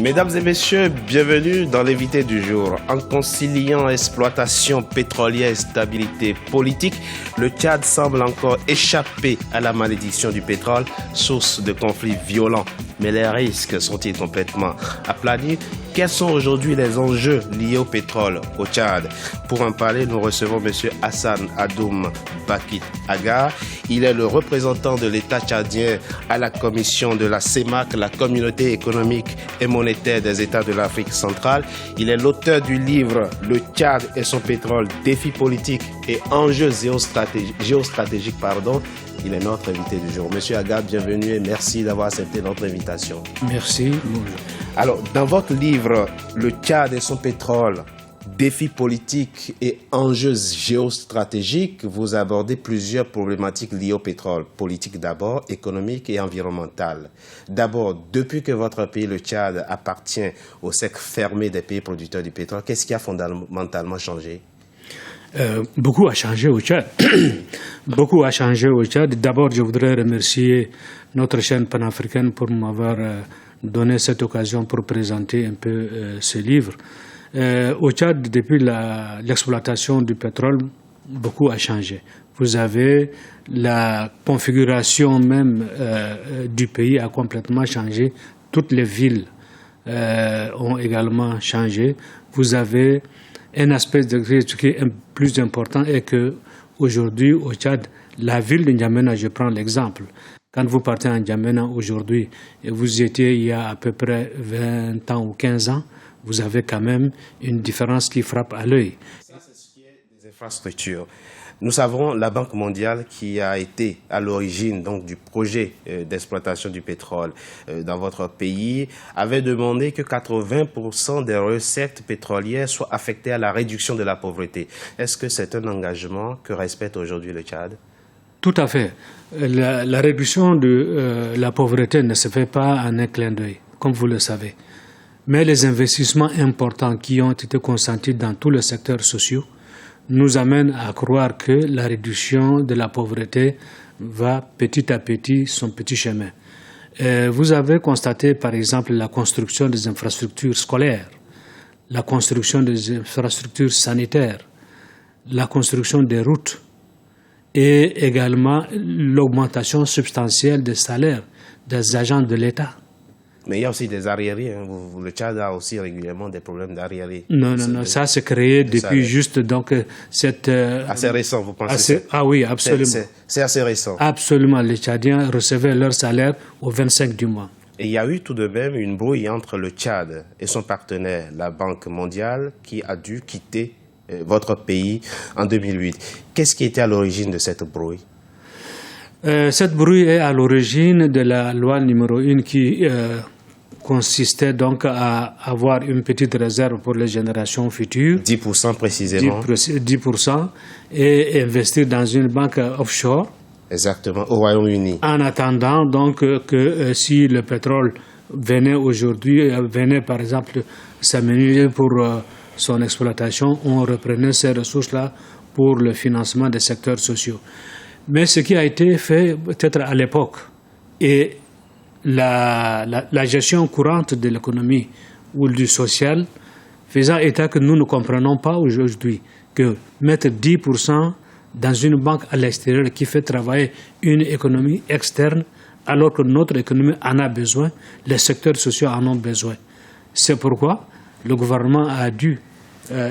Mesdames et messieurs, bienvenue dans l'invité du jour. En conciliant exploitation pétrolière et stabilité politique, le Tchad semble encore échapper à la malédiction du pétrole, source de conflits violents. Mais les risques sont-ils complètement aplanis? Quels sont aujourd'hui les enjeux liés au pétrole au Tchad? Pour en parler, nous recevons M. Hassan Adoum Bakit Agar. Il est le représentant de l'État tchadien à la commission de la CEMAC, la Communauté économique et monétaire des États de l'Afrique centrale. Il est l'auteur du livre « Le Tchad et son pétrole, défis politiques et enjeux géostratégiques ». Il est notre invité du jour. Monsieur Agar, bienvenue et merci d'avoir accepté notre invitation. Merci. Bonjour. Alors, dans votre livre « Le Tchad et son pétrole, défis politiques et enjeux géostratégiques », vous abordez plusieurs problématiques liées au pétrole. Politique d'abord, économique et environnementale. D'abord, depuis que votre pays, le Tchad, appartient au cercle fermé des pays producteurs du pétrole, qu'est-ce qui a fondamentalement changé? Beaucoup a changé au Tchad. Beaucoup a changé au Tchad. D'abord, je voudrais remercier notre chaîne panafricaine pour m'avoir donné cette occasion pour présenter un peu ce livre. Au Tchad, depuis l'exploitation du pétrole, beaucoup a changé. Vous avez la configuration même du pays a complètement changé. Toutes les villes ont également changé. Vous avez un aspect qui est plus important est que aujourd'hui au Tchad, la ville de N'Djamena, je prends l'exemple. Quand vous partez en N'Djamena aujourd'hui et vous étiez il y a à peu près 20 ans ou 15 ans, vous avez quand même une différence qui frappe à l'œil. Ça, c'est ce qui est des infrastructures. Nous savons la Banque mondiale qui a été à l'origine donc du projet d'exploitation du pétrole dans votre pays avait demandé que 80% des recettes pétrolières soient affectées à la réduction de la pauvreté. Est-ce que c'est un engagement que respecte aujourd'hui le Tchad? Tout à fait. La réduction de la pauvreté ne se fait pas en un clin d'œil, comme vous le savez. Mais les investissements importants qui ont été consentis dans tous les secteurs sociaux nous amène à croire que la réduction de la pauvreté va petit à petit son petit chemin. Vous avez constaté par exemple la construction des infrastructures scolaires, la construction des infrastructures sanitaires, la construction des routes et également l'augmentation substantielle des salaires des agents de l'État. Mais il y a aussi des arriérés. Le Tchad a aussi régulièrement des problèmes d'arriérés. Non, ça s'est créé depuis juste donc cette... assez récent, vous pensez? Ah oui, absolument. C'est assez récent. Absolument. Les Tchadiens recevaient leur salaire au 25 du mois. Et il y a eu tout de même une brouille entre le Tchad et son partenaire, la Banque mondiale, qui a dû quitter votre pays en 2008. Qu'est-ce qui était à l'origine de cette brouille? Cette brouille est à l'origine de la loi numéro 1 qui consistait donc à avoir une petite réserve pour les générations futures. 10% précisément. 10% et investir dans une banque offshore. Exactement, au Royaume-Uni. En attendant donc que si le pétrole venait par exemple s'amenuiser pour son exploitation, on reprenait ces ressources-là pour le financement des secteurs sociaux. Mais ce qui a été fait peut-être à l'époque et la gestion courante de l'économie ou du social faisant état que nous ne comprenons pas aujourd'hui que mettre 10% dans une banque à l'extérieur qui fait travailler une économie externe alors que notre économie en a besoin, les secteurs sociaux en ont besoin. C'est pourquoi le gouvernement a dû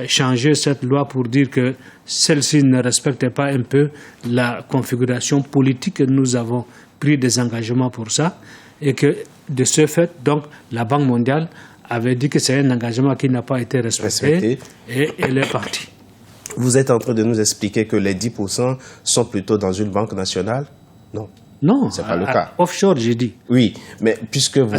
changer cette loi pour dire que celle-ci ne respectait pas un peu la configuration politique que nous avons pris des engagements pour ça et que de ce fait, donc, la Banque mondiale avait dit que c'est un engagement qui n'a pas été respecté et elle est partie. Vous êtes en train de nous expliquer que les 10% sont plutôt dans une banque nationale? Non. Non, c'est pas le cas. Offshore, j'ai dit. Oui, mais puisque vous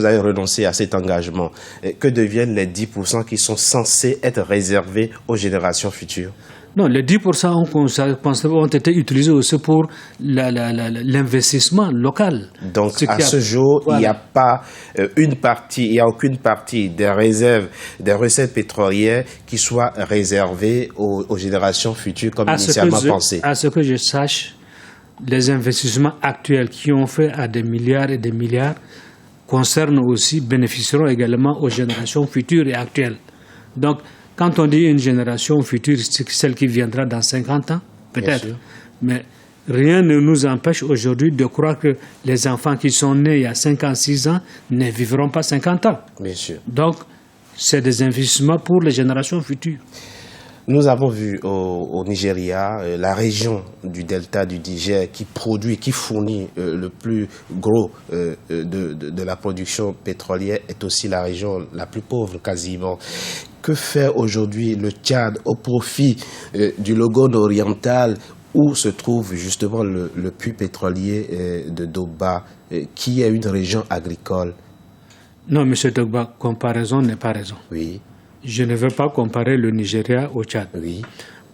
avez renoncé à cet engagement, que deviennent les 10% qui sont censés être réservés aux générations futures? Non, les 10% ont été utilisés aussi pour l'investissement local. Donc, à ce jour, il n'y a pas il n'y a aucune partie des réserves, des recettes pétrolières qui soit réservée aux générations futures comme initialement pensé. À ce que je sache, les investissements actuels qui ont fait à des milliards et des milliards bénéficieront également aux générations futures et actuelles. Donc, quand on dit une génération future, c'est celle qui viendra dans 50 ans, peut-être. Mais rien ne nous empêche aujourd'hui de croire que les enfants qui sont nés il y a 56 ans ne vivront pas 50 ans. Bien sûr. Donc, c'est des investissements pour les générations futures. Nous avons vu au Nigeria, la région du delta du Niger qui produit, qui fournit le plus gros de la production pétrolière est aussi la région la plus pauvre quasiment. Que fait aujourd'hui le Tchad au profit du Logone oriental où se trouve justement le puits pétrolier de Doba, qui est une région agricole? Non, M. Dogba, comparaison n'est pas raison. Oui. Je ne veux pas comparer le Nigeria au Tchad. Oui.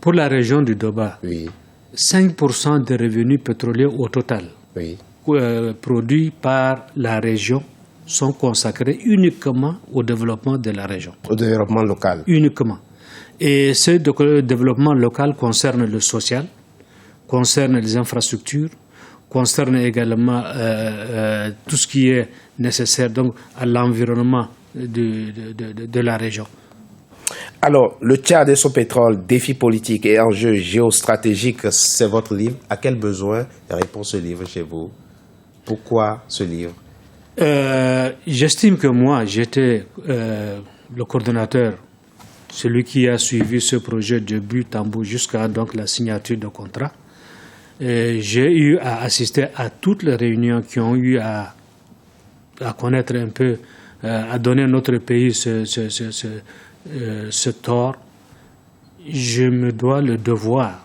Pour la région du Doba, Oui. 5% des revenus pétroliers au total produits par la région sont consacrés uniquement au développement de la région. Au développement local. Uniquement. Et ce développement local concerne le social, concerne les infrastructures, concerne également tout ce qui est nécessaire donc, à l'environnement de la région. Alors, le Tchad et son pétrole, défis politiques et enjeux géostratégiques, c'est votre livre. À quel besoin répond ce livre chez vous? Pourquoi ce livre? J'estime que moi, j'étais le coordonnateur, celui qui a suivi ce projet de but en bout jusqu'à donc, la signature de contrat. J'ai eu à assister à toutes les réunions qui ont eu à connaître un peu, à donner à notre pays ce tort. Je me dois le devoir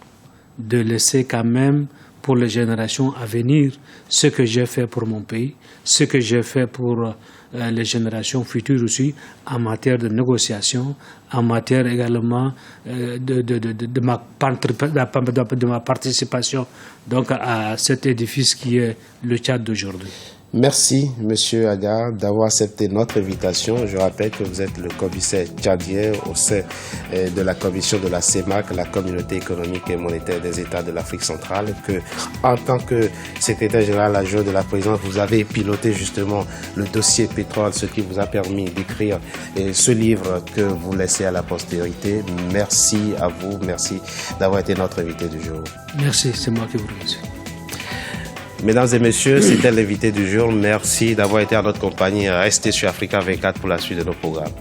de laisser quand même pour les générations à venir ce que j'ai fait pour mon pays, ce que j'ai fait pour les générations futures aussi en matière de négociation, en matière également de ma participation donc à cet édifice qui est le Tchad d'aujourd'hui. Merci, Monsieur Aga, d'avoir accepté notre invitation. Je rappelle que vous êtes le commissaire tchadien au sein de la commission de la CEMAC, la Communauté économique et monétaire des États de l'Afrique centrale, que, en tant que secrétaire général adjoint de la présidence, vous avez piloté justement le dossier pétrole, ce qui vous a permis d'écrire ce livre que vous laissez à la postérité. Merci à vous, merci d'avoir été notre invité du jour. Merci, c'est moi qui vous remercie. Mesdames et messieurs, c'était l'invité du jour. Merci d'avoir été à notre compagnie. Restez sur Africa 24 pour la suite de nos programmes.